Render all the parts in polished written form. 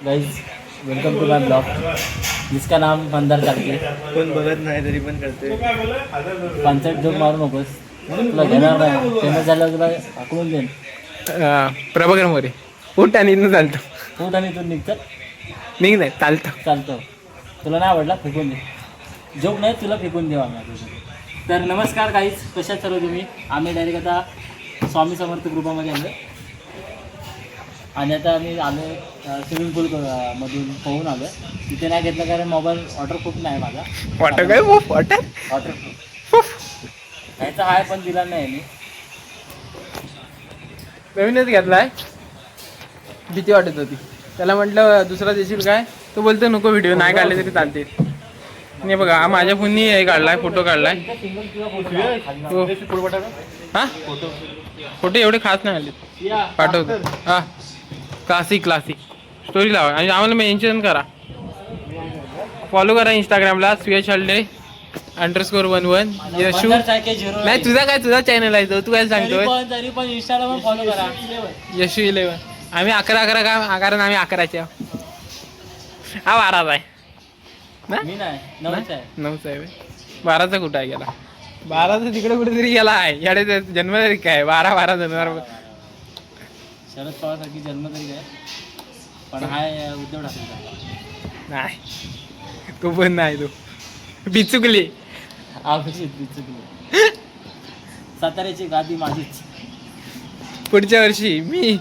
Guys welcome to my blog जिसका नाम मंदार चालके. कोण बघत नाही तरी पण करते. कॉन्सर्ट जोक मारू नकोस, तुला घेणार नाही. फेमस झालं तुला आकडून देईन. प्रभाकर मोरे उठ आणि इथनं चालतं. उठ आणि तू निघतं निघ नाही चालतं. चालतं. तुला नाही आवडला फेकून दे. जोक नाही तुला फेकून देऊ आम्ही. तर नमस्कार गाईज, कशात सर्व तुम्ही. आम्ही डायरेक्ट आता स्वामी समर्थ ग्रुपामध्ये आलो आणि आता आम्ही आलो स्विमिंग पूल मधून पोहून आलो. तिथे नाही घेतलं कारण मोबाईल वॉटरप्रूफ नाही माझा. वॉटर काय वॉटर वॉटरप्रूफ घ्यायचा आहे पण दिला नाही मी. नवीनच घेतलाय. भीती वाटत होती त्याला, म्हटलं दुसरा देशील काय, तो बोलतो नको, व्हिडिओ नाही काढले तरी चालते. नाही बघा हा माझ्या फोननी हे काढलाय, फोटो काढलाय. हा फोटो एवढे खास नाही आले, पाठवतो. हा क्लासिक स्टोरी लावा आणि आम्हाला मेन्शन करा, फॉलो करा इंस्टाग्रामला सुयश__11 यशू. नाही तुझा चॅनल आहे तो, तू काय सांगतोय. तरी पण इंस्टाग्राम फॉलो करा यशू 11. आम्ही 11 का, कारण आम्ही 11चे. हा 12चा आहे ना. मी नाही 9चा आहे. 9चा आहे. 12चा कुठं आहे गेला. 12चा तिकडे कुठेतरी गेला आहे. याडे जन्मतारीख काय 12 जानेवारी. शरद पवार सारखी जन्मतारीख आहे पण हाय उद्धव ठाकरे नाही, तो पण नाही. तो बिचुकली. साताऱ्याची गादी माझीच. पुढच्या वर्षी मी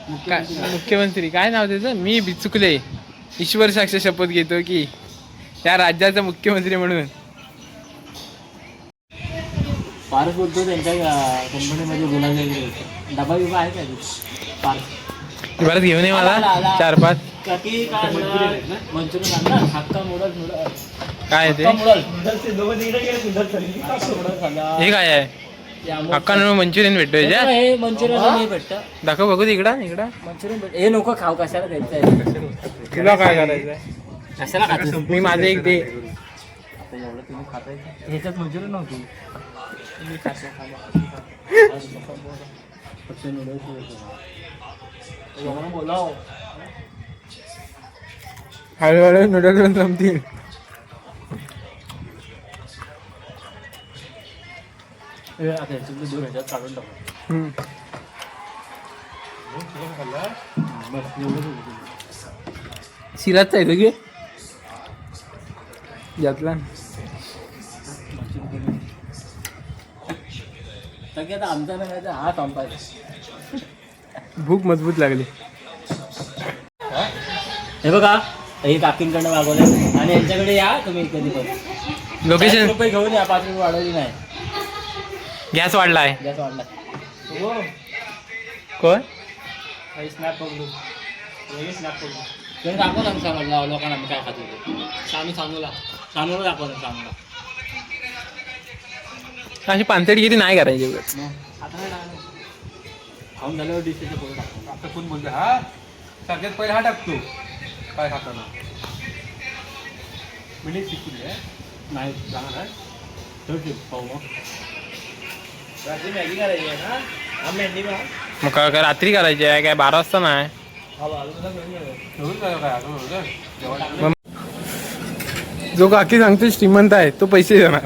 मुख्यमंत्री, काय नाव त्याचं, मी बिचुकले ईश्वर साक्ष शपथ घेतो की त्या राज्याचा मुख्यमंत्री म्हणून. पारस बोलतो त्यांच्या कंपनीमध्ये बोलायला डबा बिबा आहे का पारस. परत घेऊन ये मला 4-5. काकी काय मंचुरियन आणला हक्का नूडल्स. काय ते हे काय आहे. अक्का मंचुरियन भेटतोय हे मंचुरियन नाही भेटतं. दाखव बघू इकडं मंचुरियन भेट. हे नको खाऊ, कशाला द्यायचं. तुला काय करायचंय. कशाला खातो मी माझं एक दे. एवढं तुम्ही खाताय ह्याच्यात मंचुरियन नव्हती. फक्त नूडल्स बोलाव. हळूहळू नूडल्स जमतील. आता ह्याच्यातलं दूर ह्याच्यात काढून टाकू. बस एवढं. शिराच आहे घे यातला. सगळ्यात आमचा नाही हा संपायचा. भूक मजबूत लागली. हे बघा हे काकींकडनं मागवलं आणि यांच्याकडे या तुम्ही कधी पण. लोकेशन रुपये घेऊन या, 5 रुपये वाढवली नाही. गॅस वाढला आहे. गॅस वाढला. हो कोण स्नॅप पकडू स्नॅप पकडू तुम्ही दाखवत आम्ही सांगा लोकांना आम्ही काय खात होतो. सानूला दाखवतो. सानूला अशी पानसटगिरी नाही करायची. आता नाही लागलं. खाऊन झाल्यावर डिशेच्या पुढे टाकतो. आता कोण बोलतो हा सगळ्यात पहिला हा टाकतो काय खाताना. मिनिट शिकली आहे नाही जाणार आहे. ठेव पाहू मग. रात्री मॅगी करायची आहे ना. हा मेंढी बा मग काय रात्री करायची आहे काय, 12 वाजता नाही. जो काकी सांगतो श्रीमंत आहे तो पैसे देणार.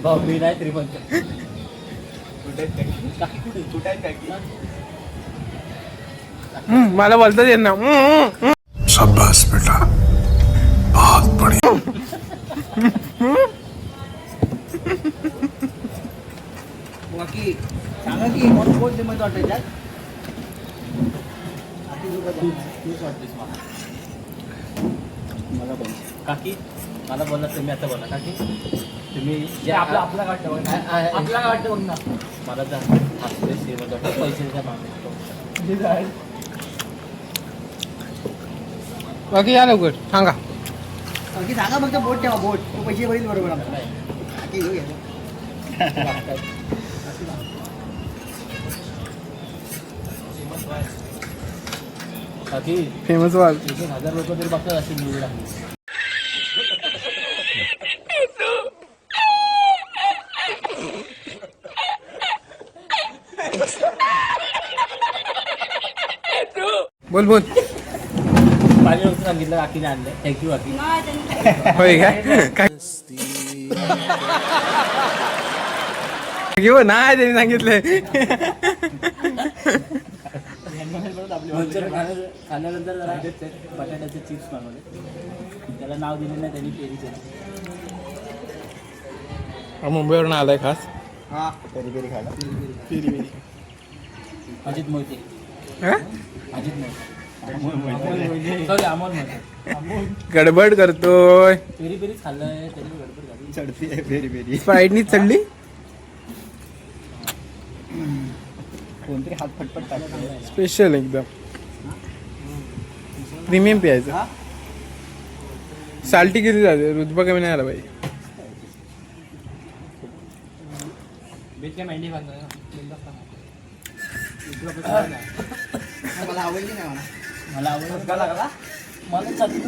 भाऊ मी नाही श्रीमंत. मला बोलता येत ना. शाबाश बेटा बहुत बढ़िया. बाकी सांगा की मला कोण श्रीमंत वाटतं त्यात. मला बोल काकी, मला बोलला तुम्ही आता बोला काकी. तुम्ही जे आपला वाटतं बघ आपला वाटतं बघ ना. मला जा श्रीमंत वाटतं पैसे द्या मागतो. बाकी या लवकर सांगा. बाकी सांगा फक्त बोट ठेवा. बोट तो पैसे होईल बरोबर आमचा. काकी फेमस वाल 1000 लोक तरी बघतात अशी न्यूज टाकली. बोल बोल. पाणी नव्हतं सांगितलं काकीने आणलं. थँक्यू काकी. होय काय घेऊ नाही त्यांनी सांगितलंय. खाल्यानंतर जरा बटाट्याचे चिप्स मागवले. त्याला नाव दिले नाही त्यांनी पेरीचे. मुंबईवरून आलाय खास. हा पेरी पेरी खायला. अजित मोहिते. हा? अजित मोहिते. सॉरी अमोल मोहिते. गडबड करतोय. पेरी पेरीच खाल्लंय तरी गडबड झाली. चढती आहे पेरी पेरी. स्प्राईटनी चढली. कोणतरी हात फटफट टाकतो. स्पेशल एकदम प्रीमियम प्यायचं. साल्टी किती जाते रुतबा कमी नाही आला पाहिजे. मला आवडली नाही म्हणा. मला आवडलं. मला चटणी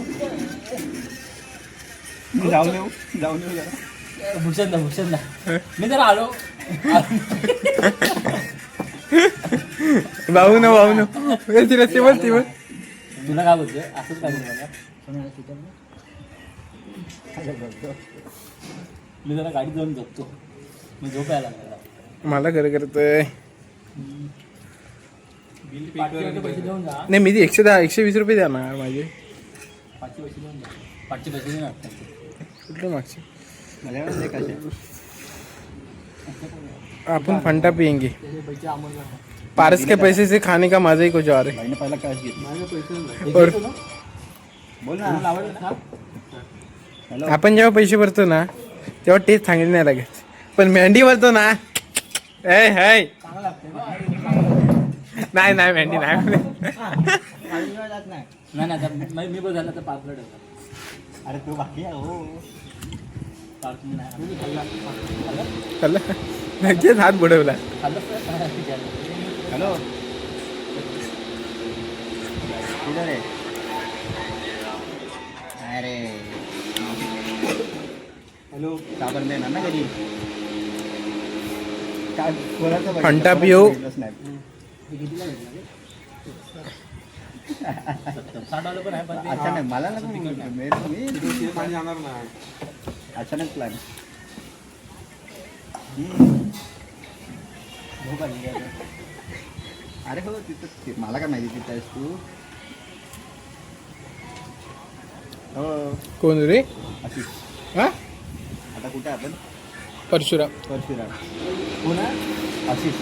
जाऊन येऊ जरा. भूषण मी जरा आलो. भाऊ न तिला ती बोल. तुला काय बोलतोय असंच काय बोलतो. मी जरा गाडी जाऊन झोपतो. मी झोप यायला लागला. मला खरं करतोय. पैसे देऊन जा. नाही मी 120 रुपये द्या ना माझे. पाचशे पैसे देऊन जा. पाचशे पैसे देऊन जा. कुठले मागचे. माझ्याकडे कसे अपन फंटा पियेंगे. पैसे अमोल पारस के पैसे से खाने का मजा ही कुछ और है. भाईने पहिला कॅश घेतला. और बोल ना. आवडलं ना. हॅलो. आपण जेव्हा पैसे भरतो ना तेव्हा टेस्ट सांगितलं नाही लागत. पण मेहंदी भरतो ना नाही मेहंदी नाही. नाही मी बघ झालं तर 5 प्लेट. अरे तू बाकी आहे हो. खाल्लं लगेच हात बुडवला. हॅलो कुठं रे. अरे हॅलो साबण देणार ना कधी. काय कोणाचं बघितलं? फंटा कोणाचं पिऊ. बघितलंच नाही. $60 पण आहे पण ते अचानक मला नको मी अचानक प्लॅन. अरे हो तिथं मला काय माहिती तिथं आहेस तू. हो कोण रे. आशिष. हा आता कुठे आपण परशुराम. परशुराम. कोण आहे आशिष.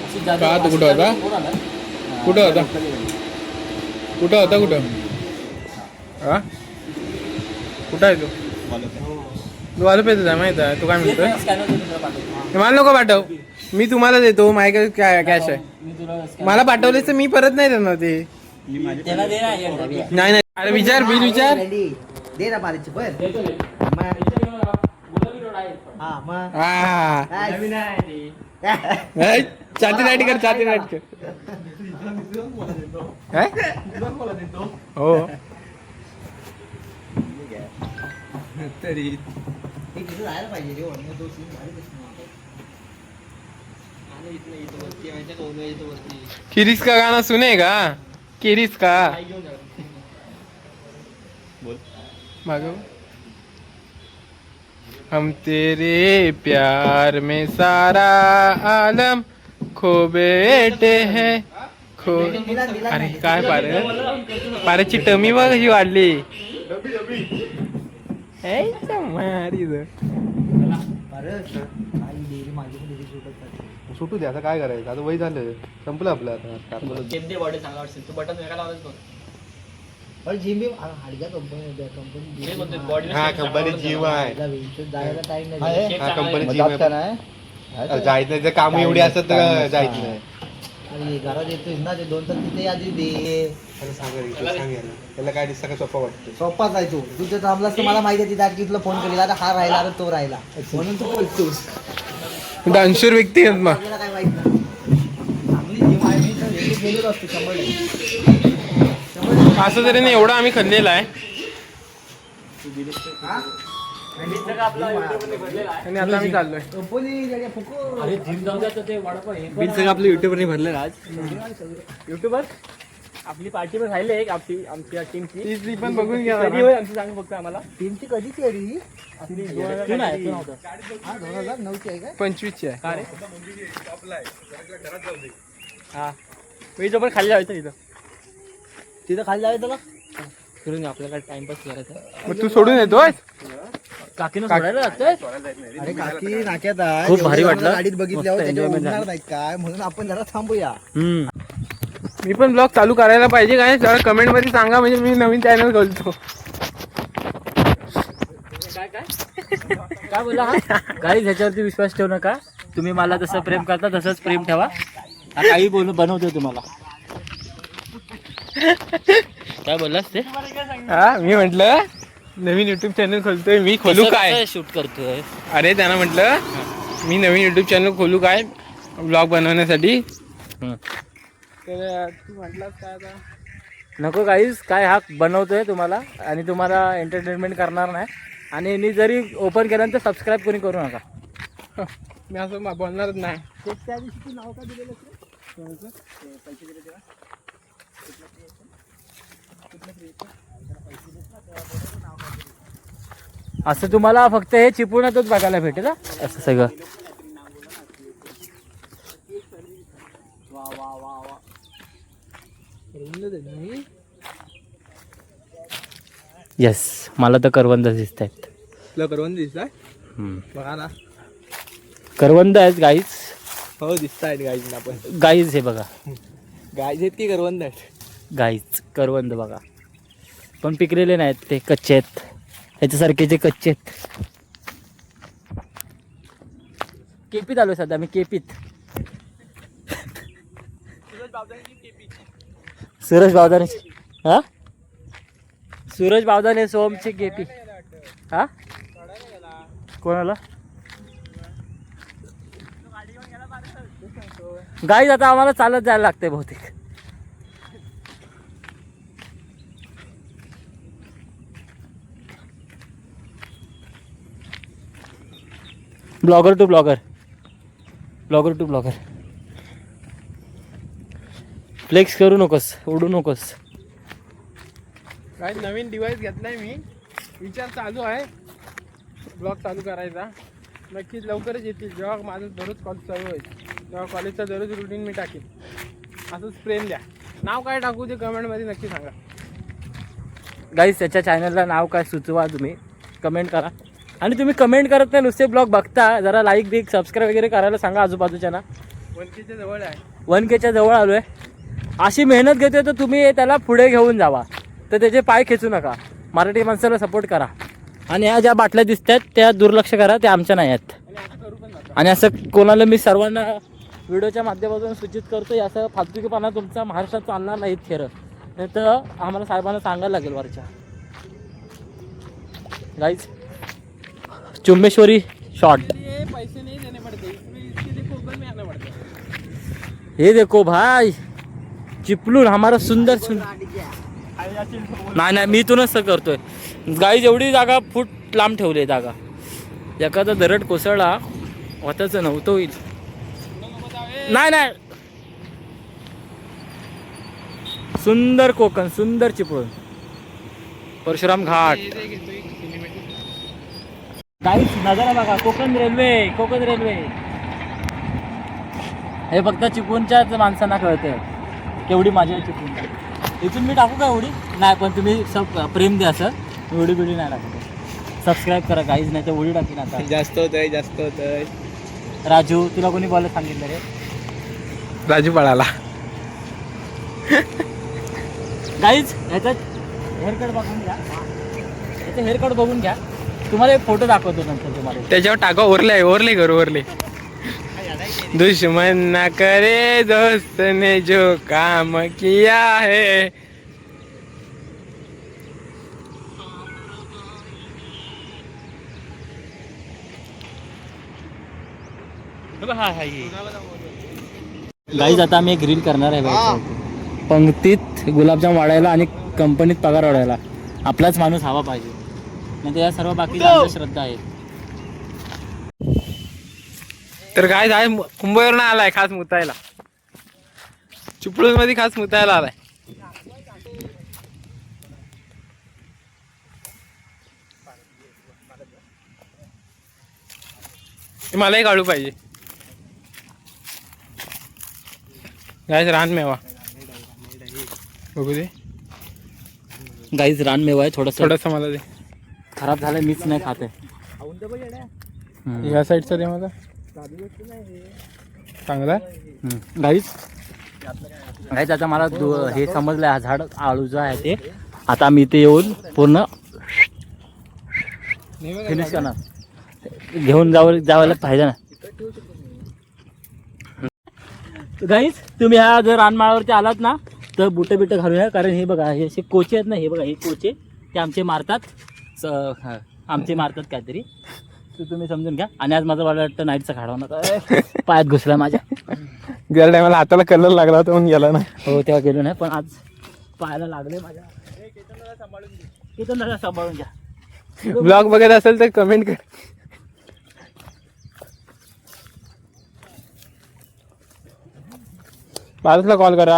अशी जागा- का तू कुठं होता? कोण आला? कुठं होता कुठं हा कुठं आहे तू. तू आलो पाहिजे जा माहित आहे. तू काय म्हणतोय. स्कॅनर देऊन तुला पाठवतो. मला नको पाठव. मी तुम्हाला देतो माझ्याकडे कॅश आहे. मी तुला मला पाठवलेच तर मी परत नाही देणार ते. त्याला दे ना एकदा. नाही अरे विचार बिल विचार. दे ना बारीची पण. हा मग हा छाती राईट कर. काय हो तरी जायला पाहिजे रे. किरीस का गाना सुनेगा. किरीस का मागो. हम तेरे प्यार में सारा आलम खो बैठे हैं खो. अरे काय पाऱ्याची टमी बघ कशी वाढली. सुटू दे. आता काय करायचं. आता वय झालं संपलं आपलं आता. केमडी बॉडी चांगला वाटते. तू बटन वेगळा लावत बघ. जिम हडक्या कंपनी हा कंपनी जीव आहे. जायला टाइम हा कंपनी जीव आहे. जायचं नाही. काम एवढी असत तर जायचं नाही. अरे घरात येतोय ना ते 2 तास तिथे आधी दे. त्याला सांगायला त्याला काय दिसतं का सोपा वाटतं. सोप्पाच आहे तू. तू जर थांबलास तर मला माहिती आहे तिथे आणखी तुला फोन केलेला. आता हा राहिला आता तो राहिला म्हणून तू बोलतोस. दानशूर व्यक्ती आहेत मग. आपल्याला काय माहित नाही. चांगली जिम आहे मी तर गेलेलो असतो 100%. असं तरी नाही एवढं आम्ही खाल्लेलं आहे. आणि आता आम्ही चाललोय. अरे जिम जाऊ द्या ते वडापाव हे बिल सगळं आपलं युट्यूबवरनी भरलं आज. युट्यूबर आपली पार्टी पण राहिली एक आमच्या टीमची. ती पण बघून घ्या कधी होईल आमचं सांग फक्त आम्हाला. टीमची कधीची आहे रे? तू नाही तू नव्हतं. 2009ची आहे का? 25ची आहे. का रे हा मी जो पण खाली जायचं तिथं खाली जायचं तुला फिरून आपल्याला टाइमपास करायचा. मग तू सोडून येतोय? काकीनं सोडायला जातोय. अरे काकी नाक्यात आहे. खूप भारी एवढं वाटलं. गाडीत बघितल्यावर मस्त त्याच्यावर enjoyment उडणार नाहीत काय म्हणून आपण जरा थांबूया. मी पण ब्लॉग चालू करायला पाहिजे काय जरा कमेंट मध्ये सांगा म्हणजे मी नवीन चॅनल खोलतो. काय बोला काही ह्याच्यावरती विश्वास ठेवू नका. तुम्ही मला जसं प्रेम करता तसंच प्रेम ठेवा. हा काही बनवतोय तुम्हाला. काय बोललास ते? हा मी म्हंटल नवीन युट्यूब चॅनल खोलतोय मी खोलू काय शूट करतोय. अरे त्यांना म्हटलं मी नवीन युट्यूब चॅनल खोलू काय ब्लॉग बनवण्यासाठी. तर तू म्हटलास काय आता नको गाईज काय हा बनवतोय तुम्हाला आणि तुम्हाला एंटरटेनमेंट करणार नाही. आणि मी जरी ओपन केल्यानंतर सबस्क्राईब कोणी करू नका. मी असं बोलणारच नाही. त्या दिवशी तू नाव का दिलेलं पैसे दिले तेव्हा असं तुम्हाला फक्त हे चिपळूणातच बघायला भेटेल हा. असं सगळं येस मला तर करवंद दिसत आहेत. तुला करवंद दिसताय बघा ना. करवंद आहेत गाईज. हो दिसतायत गाईज ना पण गाईज हे बघा गाईज आहेत की करवंद आहेत. गाईज करवंद बघा पण पिकलेले नाहीत ते कच्चे आहेत. ह्याच्यासारखे जे कच्चे आहेत. केपीत आलो सध्या मी केपीत. सूरज बावदाने हा सूरज बावदाने सोमची केपी हा कोणाला गाईज आता आम्हाला चालत जायला लागते बहुतेक. Blogger to blogger blogger to blogger. Flex करू नकोस उडू नकोस. काय नवीन डिव्हाइस घेतलाय मी. विचार चालू आहे ब्लॉग चालू करायचा. नक्कीच लवकरच येतील जेव्हा माझं दररोज कॉलेज चालू होईल तेव्हा कॉलेजचा दररोज रुटीन मी टाकेन. असंच प्रेम द्या. नाव काय टाकू ते कमेंटमध्ये नक्की सांगा. गाईज त्याच्या चॅनलला नाव काय सुचवा तुम्ही कमेंट करा. आणि तुम्ही कमेंट करत नाही नुसते ब्लॉग बघता जरा लाईक बिक सबस्क्राईब वगैरे करायला सांगा आजूबाजूच्या ना. 1K जवळ आहे. 1K जवळ आलो आहे. अशी मेहनत घेतोय तर तुम्ही त्याला पुढे घेऊन जावा. तर त्याचे पाय खेचू नका. मराठी माणसाला सपोर्ट करा. आणि ह्या ज्या बाटल्या दिसत आहेत त्या दुर्लक्ष करा. त्या आमच्या नाही आहेत. आणि असं कोणाला मी सर्वांना व्हिडिओच्या माध्यमातून सूचित करतो असं फालतुकीपणा तुमचा महाराष्ट्रात चालणार नाहीत खेळ. नाही तर आम्हाला साहेबांना सांगायला लागेल वरच्या. Guys Chumbeshwari shot. पैसे नाही देणे पडते इसके देखो ऊपर में आना पड़ता है. हे देखो भाई चिपलून हमारा सुंदर नाही मी इथूनच करतोय. गाईज एवढी जागा फूट लांब ठेवली जागा. एखादा दरड कोसळला होताच नव्हतं होईल. नाही नाही सुंदर कोकण सुंदर चिपळूण परशुराम घाट. काहीच नजारा बघा. कोकण रेल्वे कोकण रेल्वे हे फक्त चिपळूणच्याच माणसांना कळते केवढी मजा आहे चिपळूणला. इथून मी टाकू का एवढी नाही पण तुम्ही सब प्रेम द्या. असं एवढी बिडी नाही टाकत. सबस्क्राईब करा काहीच नाही तर उडी टाकीन आता. जास्त होत आहे जास्त होत आहे. राजू तुला कोणी बोलायला सांगितलं रे. राजू पळाला. गाईज ह्याच्यात हेअरकट बघून घ्या. ह्याचं हेअरकट बघून घ्या. तुम्हाला एक फोटो दाखवतो नंतर तुम्हाला. त्याच्यावर टाका ओरले ओरले करू ओरले. दुश्मन ना करे दोस्त ने जो काम किया है. हा हा ये गाईज आता आम्ही एक रील करणार आहे बाई. पंक्तीत गुलाबजाम वाढायला आणि कंपनीत पगार वाढायला आपलाच माणूस हवा पाहिजे. म्हणजे या सर्व बाकीच्या अंधश्रद्धा आहेत. तर काय आहे मुंबईवरून आलाय खास मुतायला. चिपळूण मध्ये खास मुतायला आलाय. मलाही काढू पाहिजे. गाईज रानमेवा बघू दे. गाईज रानमेवा आहे थोडंसं थोडंसं मला दे. खराब झालं मीच नाही खाते. या साईडचं दे मला. चांगला गाईज आता मला हे समजलं हा झाड आळूचं आहे ते. आता मी इथे येऊन पूर्ण फिनिश करणार. घेऊन जायला पाहिजे ना. गाईज तुम्ही ह्या जर रानमाळावरती आलात ना तर बुटे बिटे घालूया. कारण हे बघा हे असे कोचे आहेत ना. हे बघा हे कोचे ते आमचे मारतात. आमचे मारतात काहीतरी. तर तुम्ही समजून घ्या. आणि आज माझं मला वाटतं नाईटचा खाडवणार पायात घुसला माझ्या. गेल्या टायमाला हाताला कलर लागला होता म्हणून गेला ना. हो तेव्हा गेलो नाही पण आज पायाला लागले माझ्या. इथं सांभाळून घ्या. ब्लॉग बघत असेल तर कमेंट कर. पारसला कॉल करा.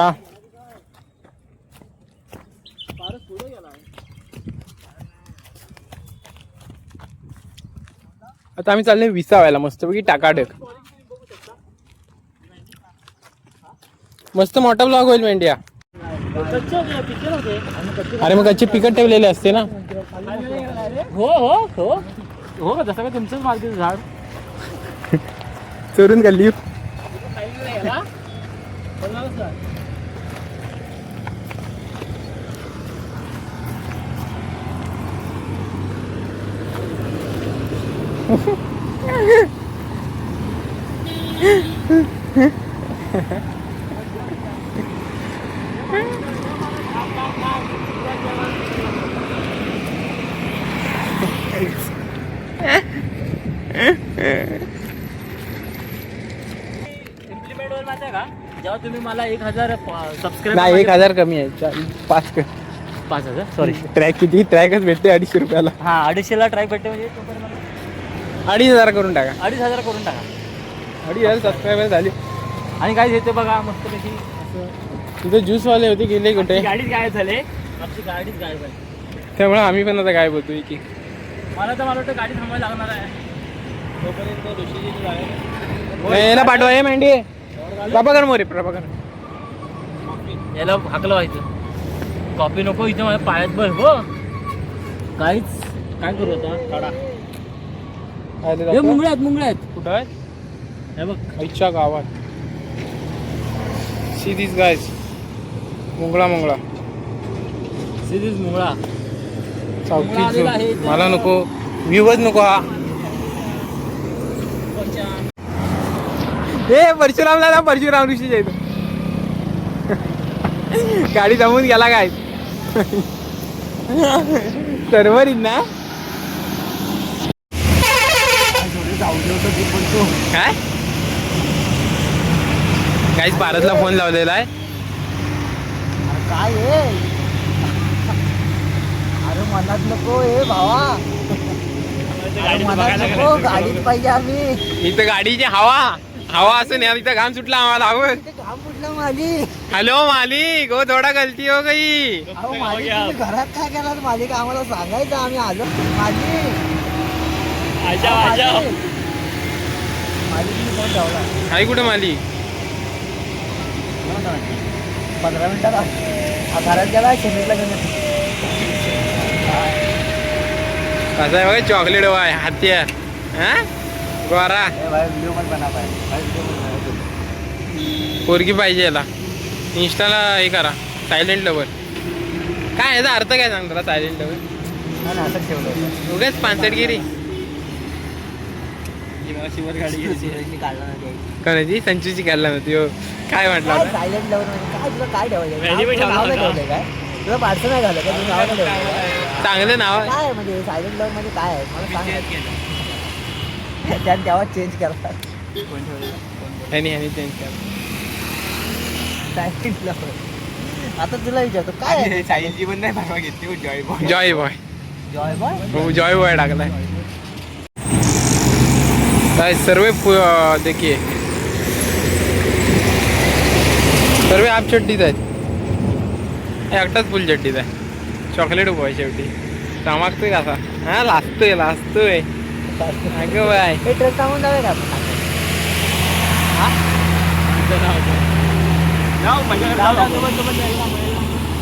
आता आम्ही चाललोय विसावायला मस्तपैकी टाकाटक. मस्त मोठा ब्लॉग होईल मेंढ्या. अरे मग कच्चे पिकट ठेवलेले असते ना. हो हो हो हो जसं काय तुमचंच मार्केट झाड चोरून खाल्ली. इम्प्लिमेंट वर माहिती आहे का जेव्हा तुम्ही मला 1000 सबस्क्राईब नाही 1000 कमी आहे. 5 कर. 5000 सॉरी ट्रॅक किती ट्रॅकच भेटते 250 रुपयाला. हा 250ला ट्राय भेटते म्हणजे तोपर्यंत मला 2500 करून टाका. 2500 करून टाका. 2500 सबस्क्रायबर झाली. आणि काय येते बघा मस्तपैकी तिथे ज्यूसवाले होते गेले कुठे. आमची गाडीच गायब झाली. आमची गाडीच गायब झाली. त्यामुळे आम्ही पण आता काय बोलतोय की मला वाटतं गाडी थांबायला लागणार आहे. तोपर्यंत ऋषीजी याला पाठवा. हे मेंढी प्रभाकर मोरे. प्रभाकर याला हाकलं व्हायचं. कॉपी नको इथं माझ्या पायात बस हो. काहीच काय करू आता काढा. हे मुंगळे आहेत. कुठं आहे. हे बघ आईच्या गावात. See this guys. मुंगळा सिरीज मुंगळा चौकी आलेला आहे. मला नको व्ह्यूच नको. हा हे परशुरामला ना. परशुराम ऋषीच्या इथं गाडी जमून गेला काय सर्वर ना. काय काहीच भारतला फोन लावलेला आहे. काय आहे अरे मनात नको हे भावा. अरे मनात नको गाडीत पाहिजे आम्ही. इथं गाडीची हवा असं नाही. इथं घाम सुटला आम्हाला. हवं घाम फुटला मालिक. हॅलो मालिक हो थोडा गलती हो गई. अहो मालिक तुम्ही घरात काय केला मालिक आम्हाला सांगायचं आम्ही आलो. मालिक मालिक फोन ठेवला. आई कुठं मालिक. 15 मिनिटात घरात गेला शेमीला घेऊन. कसं आहे बघा चॉकलेट वाय हात्या. हा गोरा व्हिडिओ पण बना पाहिजे. पोरगी पाहिजे याला. इंस्टाला हे करा सायलेंट लवर. काय याचा अर्थ काय सांग तुला सायलेंट लवर. असं ठेवलं उगाच पानसटगिरी कोणाची संचूची काढला नव्हती. हो काय म्हटलं होतं. सायलेंट लवर म्हणजे काय तुला काय ठेवायचं. नाव नाही ठेवलंय काय तुला पार्सल नाही झालं का. तुझं नाव नाही ठेवलं चांगलं नाव आहे. काय म्हणजे सायलेंट लवर म्हणजे काय आहे मला सांग. त्याने तेव्हा चेंज केला. ह्यानी चेंज केलं. Silent lover. आता तुला विचारतो काय आहे? सायन्सची पण नाही परवा घेतली Joy boy. Joy boy. Joy boy. हो जॉय बॉय टाकलाय. काय सर्व देखिए सर्व हाफ चड्डीत आहेत. एकटाच फुल चड्डीत आहे. चॉकलेट बॉय शेवटी चमकतोय कसा. हा लाजतोय अगं बाय. हे ट्रक थांबून जाऊया का आपण?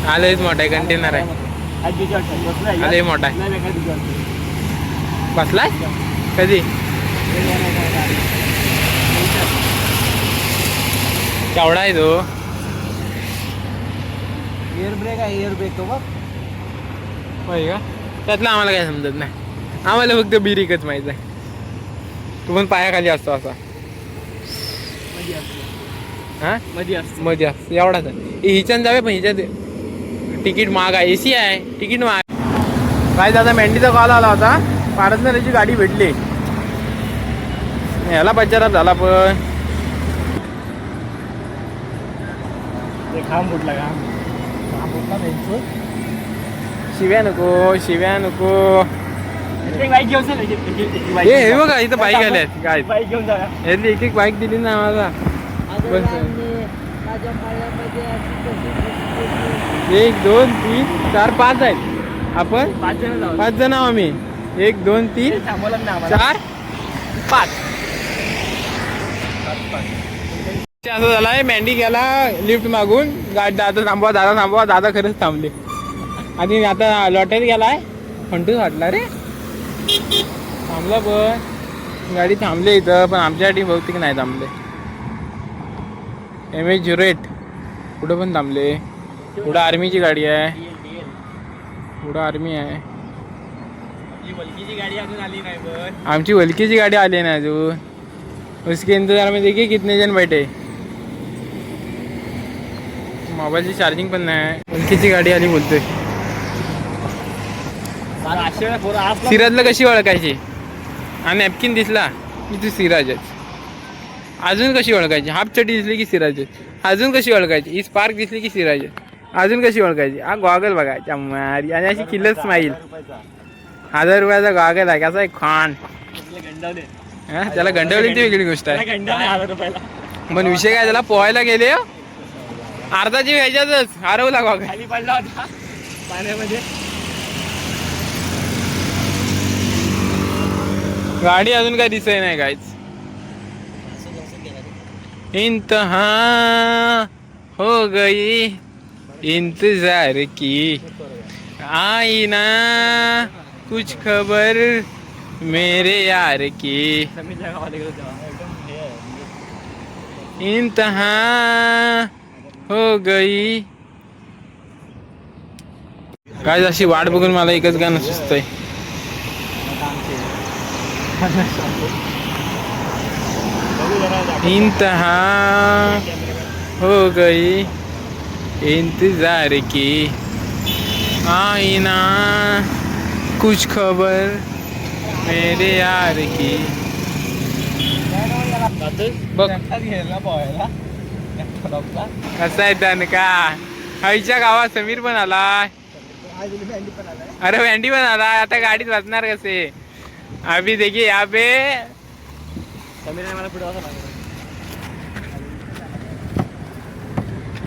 आलंच मोठा आहे कंटेनर आहे. आलंय मोठा आहे. बसलाय कधी केवढा आहे तो. एअर ब्रेक आहे. एअर ब्रेक तो बघ. होय का त्यातलं आम्हाला काय समजत नाही. आम्हाला फक्त बिरिकच माहित आहे. तू पण पायाखाली असतो असा. हा मध्ये असतो एवढाच आहे. हिच्यानं जाऊया पण हिच्यात तिकीट महाग आहे. AC आहे तिकीट महाग. काय दादा मेंढीचा कॉल आला होता. पारसनराची गाडी भेटली. ह्याला पच्चाराप झाला पण खांब फुटला का. शिव्या नको. बाईक घेऊन हे बघा इथं बाईक आल्यात काय. बाईक घेऊन जा. यातली एक बाईक दिली ना आम्हाला. बस. 1 2 3 4 5 आहेत. आपण 5 जण आहो आम्ही. 1 2 3 4 5. असं झालाय. मेंढी गेला लिफ्ट मागून. गाडी दादा थांबवा. दादा खरंच थांबले. आणि आता लॉटेत गेलाय. फंटूच वाटला रे. थांबला पण गाडी थांबली इथं. पण आमच्यासाठी बहुतेक नाही थांबले. MH08 पुढं पण थांबले. पुढं आर्मीची गाडी आहे. पुढं आर्मी आहे. गाडी अजून आली नाही पण. आमची वलकीची गाडी आली नाही अजून. उसके इंतजार में देखिए कितने जन बैठे. मोबाईलची चार्जिंग पण नाही. वलकीची गाडी आली बोलतोय. सिराजला कशी ओळखायची. हा नॅपकिन दिसला की तू सिराजच. अजून कशी ओळखायची. हाफ चड्डी दिसली की सिराजच. अजून कशी ओळखायची. ही स्पार्क दिसली की सिराजच. अजून कशी ओळखायची. हा गॉगल बघायचा मारी. आणि अशी किल्लत स्माईल. 1000 रुपयाचा गॉगल आहे. कसा आहे खान. त्याला गंडवली ती वेगळी गोष्ट आहे. पण विषय काय त्याला पोहायला गेले अर्धा जीव ह्याच्यातच हरवला गॉगल. खाली पडला होता पाण्यामध्ये. गाडी अजून काय दिसत नाही काहीच. इंतहा हो गई इंतजार की आई ना कुछ खबर मेरे यार की. इंतहा हो गई. काय अशी वाट बघून मला एकच गाणं सुचतंय. इंतहा हो गई इंतजार की आईना कुछ खबर मेरे यार की. बघ कसा आहे त्यानं का. हयच्या गावात समीर पण आलाय. अरे वँडी पण आला. आता गाडीत वाचणार कसे. अभी देखिए यहाँ पे समीरने मला पुढे असं लागलं.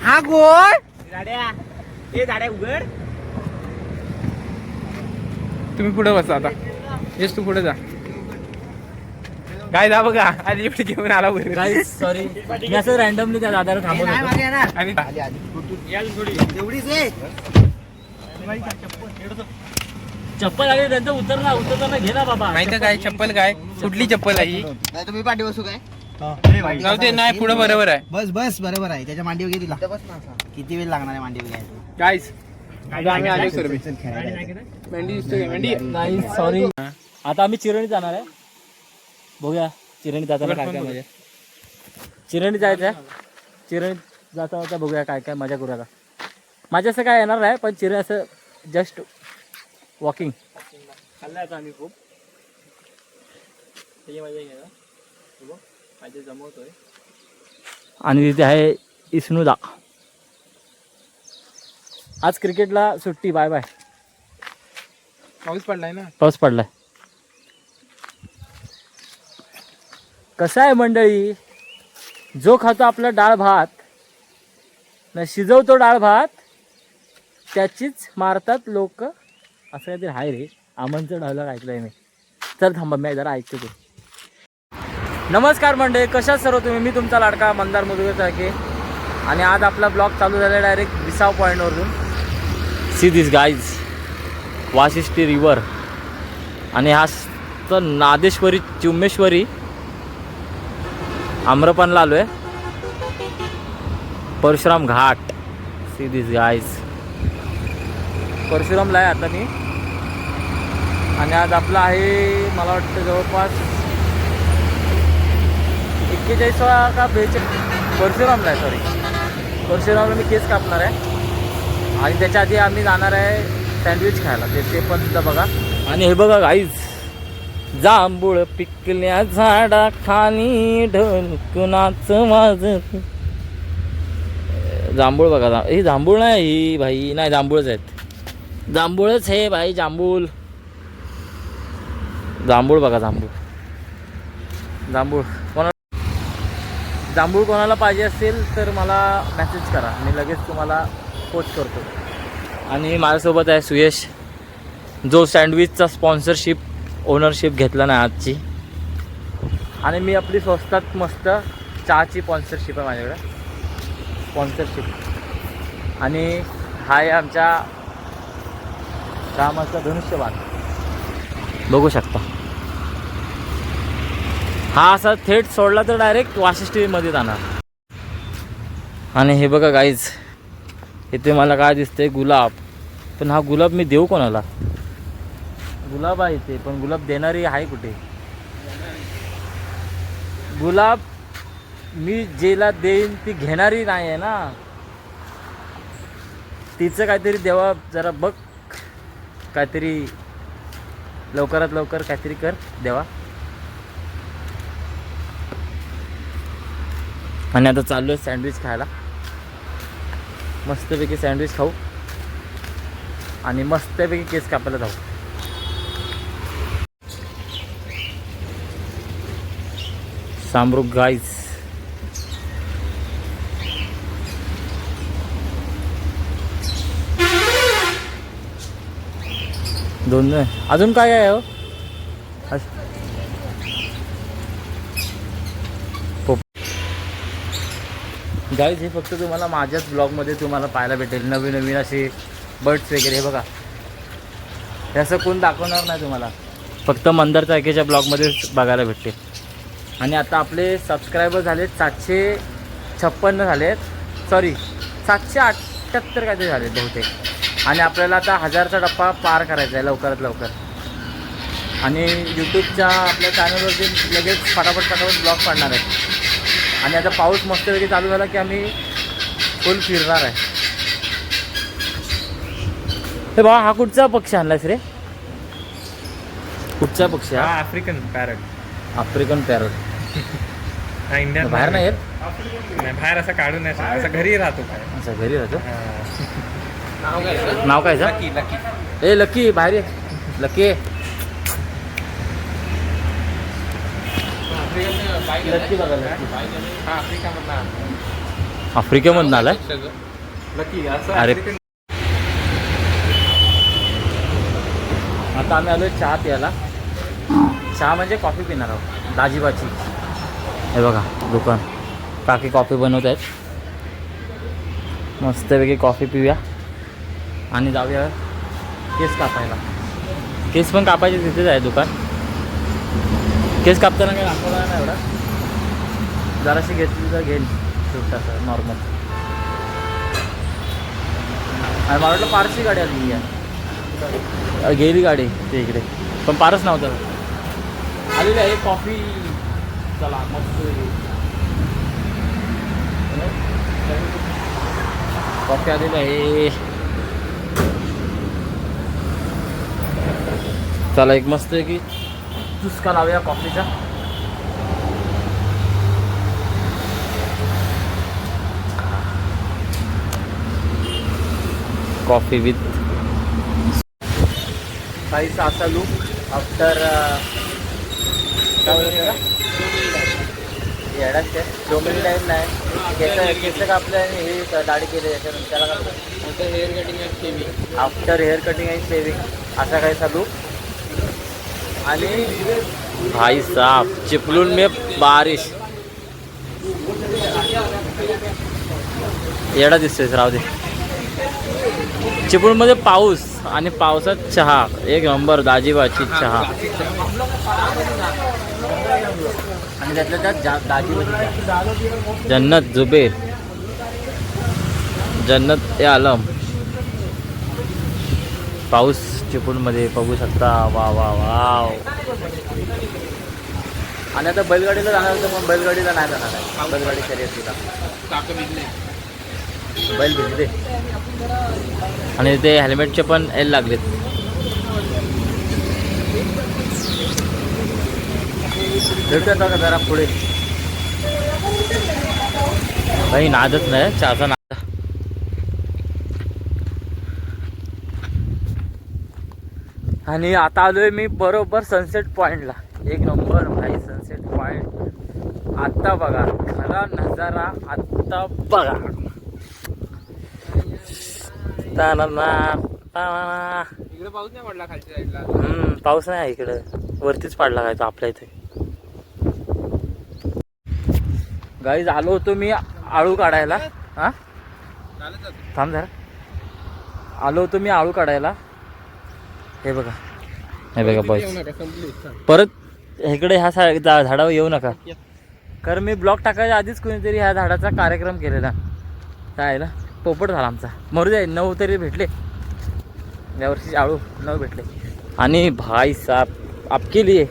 हा गोड झाड्या उघड. तुम्ही पुढे बसा आता. येस तू पुढे जा. काय जा बघा आधी लिफ्ट घेऊन आला बरं. सॉरी मी असं रॅन्डमली त्या दादाला थांबवलं. आणि चप्पल आली त्यांचं उतरताना घे ना बाबा. माहिती काय चप्पल काय कुठली चप्पल आहे ही. नाही तुम्ही पाठी बसू काय. जाऊ दे नाही पुढे बरोबर आहे. बस बरोबर आहे. त्याच्या मांडीवर घे तुला. किती वेळ लागणार आहे मांडीवर घ्यायला. गाईस आम्ही आले सर. मेंढी दिसतोय मेंढी. नाही सॉरी. आता आम्ही चिरणी जाणार आहे. बघूया चिरणी जाताना काय काय मजा. चिरणी जायचं आहे. चिरणी जाता बघूया काय काय मजा करू. आता माझ्या असं काय येणार नाही पण चिरणी असं जस्ट वॉकिंग. खाल्लं आता आम्ही खूप. त्याची मजा घ्यायला जमवतोय. आणि तिथे आहे इस्नुदा. आज क्रिकेटला सुट्टी. Bye bye. पाऊस पडलाय ना. पाऊस पडलाय. कसं आहे मंडळी, जो खातो आपला डाळ भात न शिजवतो डाळ भात त्याचीच मारतात लोक, असं काहीतरी आहे रे. आमनचं डायलॉग ऐकलंय मी. चल थांबा मी जरा ऐकतो ते. नमस्कार मंडळी, कशात सर्व तुम्ही. मी तुमचा लाडका मंदार मुदगल सारखे. आणि आज आपला ब्लॉग चालू झाला डायरेक्ट विसाव पॉईंटवरून. See this guys, Vashishti river. आणि हा नादेश्वरी चिमेश्वरी आम्रपानला आलो आहे. Parshuram Ghat. See this guys, परशुरामला आहे आता मी. आणि आज आपला आहे मला वाटतं जवळपास 41वा का 42 परशुरामला आहे. सॉरी, परशुरामला मी केस कापणार आहे. आणि त्याच्या आधी आम्ही जाणार आहे सँडविच खायला. ते पण सुद्धा बघा. आणि हे बघा गाईज, जांभूळ पिकल्या झाडा खाली ढोलकुनाच वाजत. जांभूळ बघा. ही जांभूळ नाही ही भाई, नाही जांभूळच आहेत. जांभूळच हे भाई, जांभूळ. जांभूळ बघा, जांभूळ. जांभूळ कोणाला पाहिजे असेल तर मला मेसेज करा, मी लगेच तुम्हाला पोस्ट करतो. आणि माझ्यासोबत आहे सुयश, जो सँडविचचा स्पॉन्सरशिप ओनरशिप घेतला नाही आजची. आणि मी आपली स्वस्तात मस्त चहाची स्पॉन्सरशिप आहे माझ्याकडे, स्पॉन्सरशिप. आणि हा आहे आमच्या कामाचा धनुष्यबाण, बघू शकता. हा असा थेट सोडला तर डायरेक्ट वाशिष्ठीमध्ये जाणार. आणि हे बघा गाईज, इथे मला काय दिसतंय, गुलाब. पण हा गुलाब मी देऊ कोणाला? गुलाब आहे इथे, पण गुलाब देणारी आहे कुठे? गुलाब मी जेला देईन ती घेणारी नाही आहे ना. तिचं काहीतरी देवा, जरा बघ काहीतरी लवकरात लवकर काहीतरी कर देवा. आणि आता चाललो आहे सँडविच खायला. मस्तपैकी सँडविच खाऊ आणि मस्तपैकी केस कापायला जाऊ. सामरुख गाईज. दोन अजून काय आहे हो? गाईज हे फक्त तुम्हाला माझ्याच ब्लॉगमध्ये तुम्हाला पाहायला भेटेल. नवीन नवीन असे बर्ड्स वगैरे. हे बघा, हे असं कोण दाखवणार नाही तुम्हाला, फक्त मंदार चाळकेच्या ब्लॉगमध्येच बघायला भेटते. आणि आता आपले सबस्क्रायबर झालेत 756 झालेत, सॉरी 778 काहीतरी झालेत बहुतेक. आणि आपल्याला आता 1000चा टप्पा पार करायचा आहे लवकरात लवकर. आणि यूट्यूबच्या आपल्या चॅनलवरती लगेच फटाफट ब्लॉग पाडणार आहेत. आणि आता पाऊस मस्तपैकी चालू झाला की आम्ही फुल फिरणार आहे. हे बा, हा कुठचा पक्षी आणलायस रे? कुठचा पक्षी हा? African parrot. African parrot. हा इंडियन बाहेर नाही येत? नाही, बाहेर असं काढून नाही, असं घरी राहतो काय. अच्छा, घरी राहतो. नाव काय सर? लकी. लकी. ए लकी, बाहेर ये. लकी लकी बघा, लकी. आफ्रिकेमधून आलाय. लकी असं. अरे आता आम्ही आलोय चहा प्यायला. चहा म्हणजे कॉफी पिणार आहोत, दाजीबाची. हे बघा दुकान, काकी कॉफी बनवत आहेत. मस्तपैकी कॉफी पिऊया आणि जाऊया केस कापायला. केस पण कापायचे तिथेच आहे दुकान. केस कापताना काही दाखवला नाही एवढा, जराशी घेतली तर घेईन छोटासा नॉर्मल. आणि मला वाटलं पारशी गाडी आली आहे, गेली गाडी ते इकडे, पण पारच नव्हतं आलेली आहे. कॉफी चला मस्त कॉफी आलेली आहे. चला एक मस्त आहे की चुस्का लावूया कॉफीचा. कॉफी विथ काहीसा असा लुक आफ्टर येडाच डोंगरी टाईप नाही केस कापले आणि हे दाढी केली त्याच्यानंतर त्याला काय हेअर कटिंग आणि shaving. After hair cutting and shaving असा काहीसा लुक. आणि भाई साहब चिपलून में बारिश येडा दिसतोय राव दे. चिपळूणमध्ये पाऊस आणि पावसात चहा एक नंबर दाजीबाची चहा. आणि त्यातल्या त्यात दाजीबाची जन्नत जुबेर जन्नत ए आलम. पाऊस चिपळूणमध्ये बघू शकता. वा वा वाव. आणि आता बैलगाडीला जाणार होतं पण बैलगाडीला नाही जाणार आहे. बैलगाडी शर्यतीला चाकं भिजले. बैल भिजले आणि ते हेल्मेटचे पण एल लागलेत. भेटूयात का जरा पुढे. काही नादच नाही चहाचा नाद. आणि आता आलोय मी बरोबर सनसेट पॉइंटला. एक नंबर भाई सनसेट पॉइंट. आत्ता बघा खरा नजारा. आत्ता बघा इकडे पाऊस नाही पडला खालच्या साईडला. पाऊस नाही इकडे वरतीच पडला काय तो आपल्या इथे. गाईज आलो होतो मी आळू काढायला. हा थांब जरा. आलो होतो मी आळू काढायला. हे बघा हे बघा बॉयज परत इकडे ह्या झाडावर येऊ नका. कारण मी ब्लॉग टाकायच्या आधीच कोणीतरी ह्या झाडाचा कार्यक्रम केलेला. काय ना पोपट झाला आमचा. मरू दे 9 तरी भेटले यावर्षी आळू 9 भेटले. आणि भाई साहब आपके लिए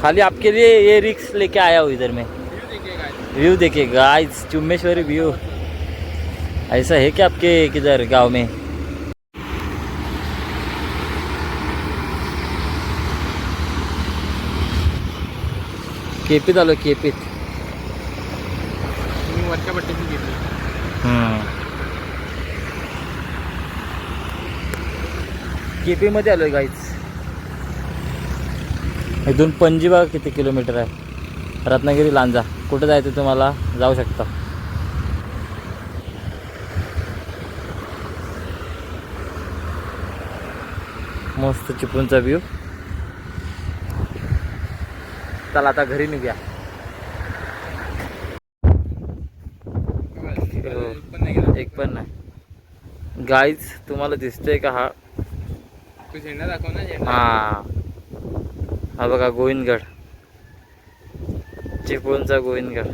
खाली आपके लिए ये रिक्स लेके आया हूँ इधर में. व्यू देखिए गाइस चुम्मेश्वरी व्यू. ऐसा है क्या आपके किधर गांव में. केपीत आलो केपीत. वरच्या पट्टीतून घेतली. केपीमध्ये आलोय गाईच. इथून पणजी बघा किती किलोमीटर आहे. रत्नागिरी लांजा कुठं जायचं तुम्हाला जाऊ शकता. मस्त चिपळूणचा व्ह्यू. चला आता घरी निघूया. एक पण नाही गाईज. तुम्हाला दिसतोय का हा. तू झेंडा दाखव ना. झेंडा हा बघा गोविंदगड. चिपळूणचा गोविंदगड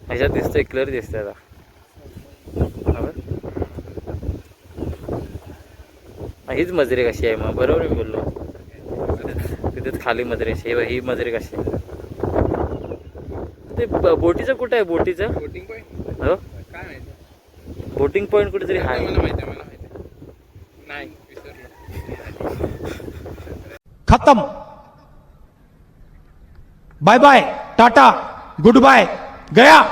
ह्याच्यात दिसतोय. क्लिअर दिसतोय आता. हीच मजरी कशी आहे मग. बरोबर मी बोललो. तिथेच खाली मजरी ही मजरी कशी आहे. ते बोटीचं कुठं आहे. बोटीचं बोटिंग पॉईंट हो काय माहिती. बोटिंग पॉईंट कुठेतरी आहे. मला माहिती आहे. नाही विसरलो. खत्म. बाय बाय टाटा गुड बाय गया.